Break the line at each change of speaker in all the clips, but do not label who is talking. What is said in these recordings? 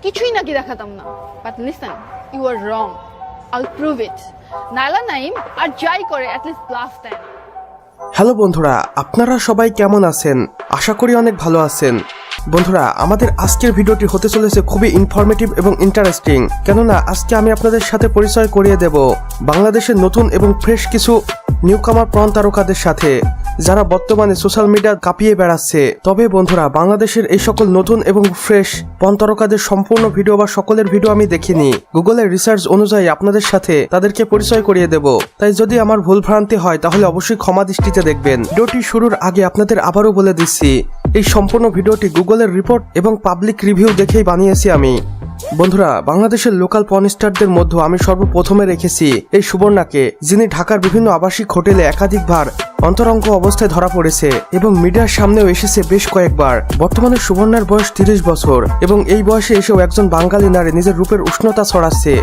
কিছুই নাকি দেখাতাম না, but listen, you are wrong. I'll prove it. Naila Naim আর যাই করে at least bluff দেয়।
হ্যালো বন্ধুরা, আপনারা সবাই কেমন আছেন? আশা করি অনেক ভালো আছেন। বন্ধুরা, আমাদের আজকের ভিডিওটি হতে চলেছে খুবই ইনফরমেটিভ এবং ইন্টারেস্টিং, কেননা আজকে আমি আপনাদের সাথে পরিচয় করিয়ে দেব বাংলাদেশের নতুন এবং ফ্রেশ কিছু নিউকামার পর্ন তারকাদের সাথে, যারা বর্তমানে সোশ্যাল মিডিয়া কাঁপিয়ে বেড়াচ্ছে। তবে বন্ধুরা, বাংলাদেশের এই সকল নতুন এবং ফ্রেশ পর্ন তারকাদের সম্পূর্ণ ভিডিও বা সকলের ভিডিও আমি দেখিনি। গুগলের রিসার্চ অনুযায়ী আপনাদের সাথে তাদেরকে পরিচয় করিয়ে দেব। তাই যদি আমার ভুল ভ্রান্তি হয় তাহলে অবশ্যই ক্ষমা দৃষ্টিতে দেখবেন। ভিডিওটি শুরুর আগে আপনাদের আবারও বলে দিচ্ছি, এই সম্পূর্ণ ভিডিওটি গুগলের রিপোর্ট এবং পাবলিক রিভিউ দেখেই বানিয়েছি আমি। বন্ধুরা, বাংলাদেশের লোকাল পর্ন স্টারদের মধ্যে আমি সর্বপ্রথমে রেখেছি এই সুবর্ণাকে, যিনি ঢাকার বিভিন্ন আবাসিক হোটেলে একাধিকবার অন্তরঙ্গ অবস্থায় ধরা পড়েছে এবং মিডিয়ার সামনেও এসেছে বেশ কয়েকবার। বর্তমানে সুবর্ণার বয়স 30 বছর এবং এই বয়সে এসেও একজন বাঙালি নারী নিজের রূপের উষ্ণতা ছড়াচ্ছে।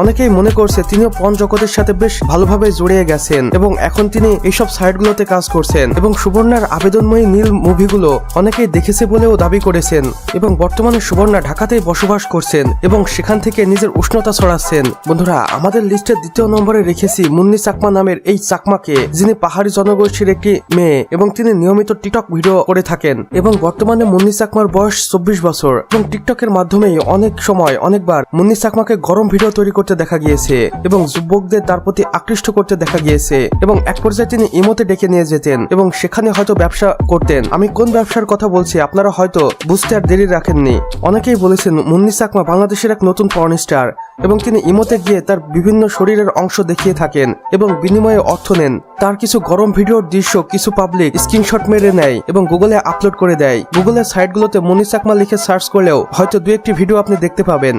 অনেকেই মনে করছে তিনিও পর্ন জগতের সাথে বেশ ভালোভাবে জড়িয়ে গেছেন এবং এখন তিনি এইসব সাইটগুলোতে কাজ করছেন এবং সুবর্ণার আবেদনময়ী নীল মুভিগুলো অনেকেই দেখেছে বলেও দাবি করেছেন এবং বর্তমানে সুবর্ণা ঢাকাতেই বসবাস করছেন এবং সেখান থেকে নিজের উষ্ণতা ছড়াচ্ছেন। বন্ধুরা, আমাদের লিস্টের দ্বিতীয় নম্বরে রেখেছি মুন্নি চাকমা নামের এই চাকমাকে, যিনি পাহাড়ি জনগোষ্ঠীর একটি মেয়ে এবং তিনি নিয়মিত টিকটক ভিডিও করে থাকেন এবং বর্তমানে মুন্নি চাকমার বয়স 24 বছর এবং টিকটকের মাধ্যমেই অনেক সময় অনেকবার মুন্নি চাকমাকে গরম ভিডিও তৈরি করতে দেখা গিয়েছে এবং যুবকদের তার প্রতি আকৃষ্ট করতে দেখা গিয়েছে এবং এক পর্যায়ে তিনি ইমোতে ডেকে নিয়ে যেতেন এবং সেখানে হয়তো ব্যবসা করতেন। আমি কোন ব্যবসার কথা বলছি আপনারা হয়তো বুঝতে আর দেরি রাখেননি। অনেকেই বলেছেন মুন্নি চাকমা বাংলাদেশের এক নতুন পর্ন স্টার এবং তিনি ইমোতে গিয়ে তার বিভিন্ন শরীরের অংশ দেখিয়ে থাকেন এবং বিনিময়ে অর্থ নেন। তার কিছু গরম ভিডিওর দৃশ্য কিছু পাবলিক স্ক্রিনশট মেরে নেয় এবং গুগলে আপলোড করে দেয়। গুগলের সাইটগুলোতে মুন্নি চাকমা লিখে সার্চ করলেও হয়তো দু একটি ভিডিও আপনি দেখতে পাবেন।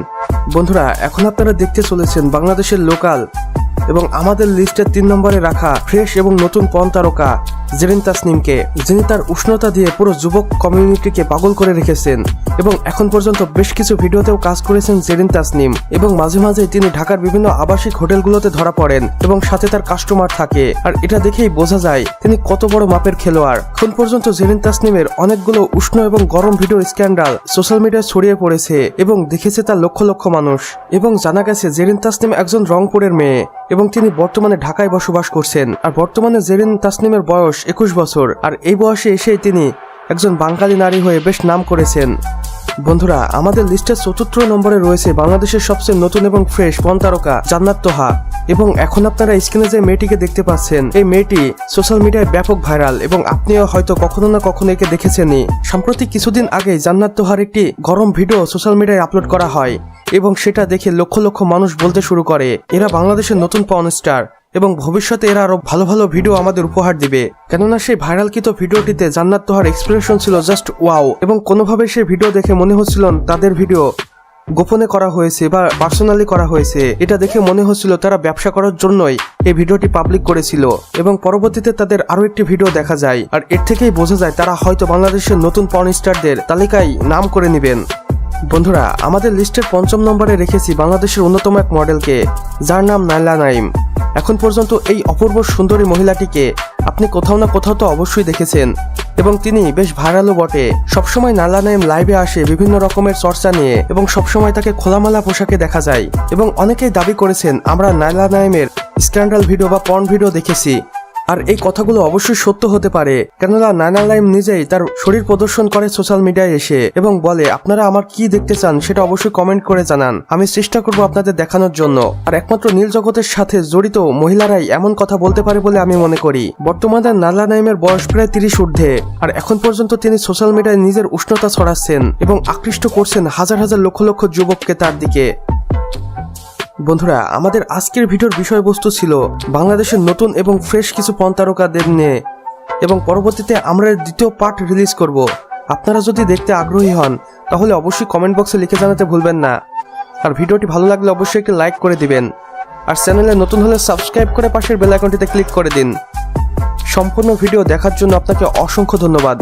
বন্ধুরা, এখন আপনারা দেখতে চলেছেন বাংলাদেশের লোকাল এবং আমাদের লিস্টের 3 নম্বরে রাখা ফ্রেশ এবং নতুন পর্ন তারকা জেরিন তাসনিমকে, যিনি তার উষ্ণতা দিয়ে পুরো যুবক কমিউনিটিকে পাগল করে রেখেছেন এবং এখন পর্যন্ত বেশ কিছু ভিডিওতেও কাজ করেছেন জেরিন তাসনিম এবং মাঝে মাঝে তিনি ঢাকার বিভিন্ন আবাসিক হোটেলগুলোতে ধরা পড়েন এবং সাথে তার কাস্টমার থাকে। আর এটা দেখেই বোঝা যায় তিনি কত বড় মাপের খেলোয়াড়। এখন পর্যন্ত জেরিন তাসনিমের অনেকগুলো উষ্ণ এবং গরম ভিডিও স্ক্যান্ডাল সোশ্যাল মিডিয়ায় ছড়িয়ে পড়েছে এবং দেখেছে তার লক্ষ লক্ষ মানুষ এবং জানা গেছে জেরিন তাসনিম একজন রংপুরের মেয়ে এবং তিনি বর্তমানে ঢাকায় বসবাস করছেন। আর বর্তমানে জেরিন তাসনিমের বয়স 21 বছর আর এই বয়সে এসেই তিনি একজন বাঙালি নারী হয়ে বেশ নাম করেছেন। বন্ধুরা, আমাদের লিস্টের 4র্থ নম্বরে রয়েছে বাংলাদেশের সবচেয়ে নতুন এবং ফ্রেশ পর্ন তারকা জান্নাত তোহা এবং এখন আপনারা স্ক্রিনে যে মেয়েটিকে দেখতে পাচ্ছেন, এই মেয়েটি সোশ্যাল মিডিয়ায় ব্যাপক ভাইরাল এবং আপনিও হয়তো কখনো না কখনো একে দেখেছেনই। সাম্প্রতিক কিছুদিন আগে জান্নাত তোহার একটি গরম ভিডিও সোশ্যাল মিডিয়ায় আপলোড করা হয় এবং সেটা দেখে লক্ষ লক্ষ মানুষ বলতে শুরু করে এরা বাংলাদেশের নতুন পর্ন স্টার এবং ভবিষ্যতে এরা আরো ভালো ভালো ভিডিও আমাদের উপহার দিবে। কেননা সেই ভাইরালকৃত ভিডিওটিতে জান্নাত তোহার এক্সপ্রেশন ছিল জাস্ট ওয়াও এবং কোনোভাবে সেই ভিডিও দেখে মনে হচ্ছিল তাদের ভিডিও গোপনে করা হয়েছে বা পার্সোনালি করা হয়েছে। এটা দেখে মনে হচ্ছিল তারা ব্যবসা করার জন্যই এই ভিডিওটি পাবলিক করেছিল এবং পরবর্তীতে তাদের আরো একটি ভিডিও দেখা যায় আর এর থেকেই বোঝা যায় তারা হয়তো বাংলাদেশের নতুন পর্ন স্টারদের তালিকায় নাম করে নেবেন। বন্ধুরা, আমাদের লিস্টের 5ম নম্বরে রেখেছি বাংলাদেশের অন্যতম এক মডেলকে, যার নাম নাইলা নাইম। এখন পর্যন্ত এই অপূর্ব সুন্দরী মহিলাটিকে আপনি কোথাও না কোথাও তো অবশ্যই দেখেছেন এবং তিনি বেশ ভাইরালও বটে। সবসময় নাইলা নাইম লাইভে আসে বিভিন্ন রকমের চর্চা নিয়ে এবং সবসময় তাকে খোলামেলা পোশাকে দেখা যায় এবং অনেকেই দাবি করেছেন আমরা নাইলা নাইমের স্ক্যান্ডাল ভিডিও বা পর্ন ভিডিও দেখেছি। আর এই কথাগুলো অবশ্যই সত্য হতে পারে, কেননা নাইলা নাইম নিজেই তার শরীর প্রদর্শন করে সোশ্যাল মিডিয়ায় এসে এবং বলে আপনারা আমার কি দেখতে চান সেটা অবশ্যই কমেন্ট করে জানান, আমি চেষ্টা করব আপনাদের দেখানোর জন্য। আর একমাত্র নীল জগতের সাথে জড়িত মহিলারাই এমন কথা বলতে পারে বলে আমি মনে করি। বর্তমানে নাইলা নাইমের বয়স প্রায় 30 ঊর্ধ্বে আর এখন পর্যন্ত তিনি সোশ্যাল মিডিয়ায় নিজের উষ্ণতা ছড়াচ্ছেন এবং আকৃষ্ট করছেন হাজার হাজার লক্ষ লক্ষ যুবককে তার দিকে। বন্ধুরা, আমাদের আজকের ভিডিওর বিষয়বস্তু ছিল বাংলাদেশের নতুন এবং ফ্রেশ কিছু পর্ন তারকাদের নিয়ে এবং পরবর্তীতে আমরা দ্বিতীয় পার্ট রিলিজ করব। আপনারা যদি দেখতে আগ্রহী হন তাহলে অবশ্যই কমেন্ট বক্সে লিখে জানাতে ভুলবেন না। আর ভিডিওটি ভালো লাগলে অবশ্যই একটি লাইক করে দিবেন আর চ্যানেলে নতুন হলে সাবস্ক্রাইব করে পাশের বেল আইকনটিতে ক্লিক করে দিন। সম্পূর্ণ ভিডিও দেখার জন্য আপনাকে অসংখ্য ধন্যবাদ।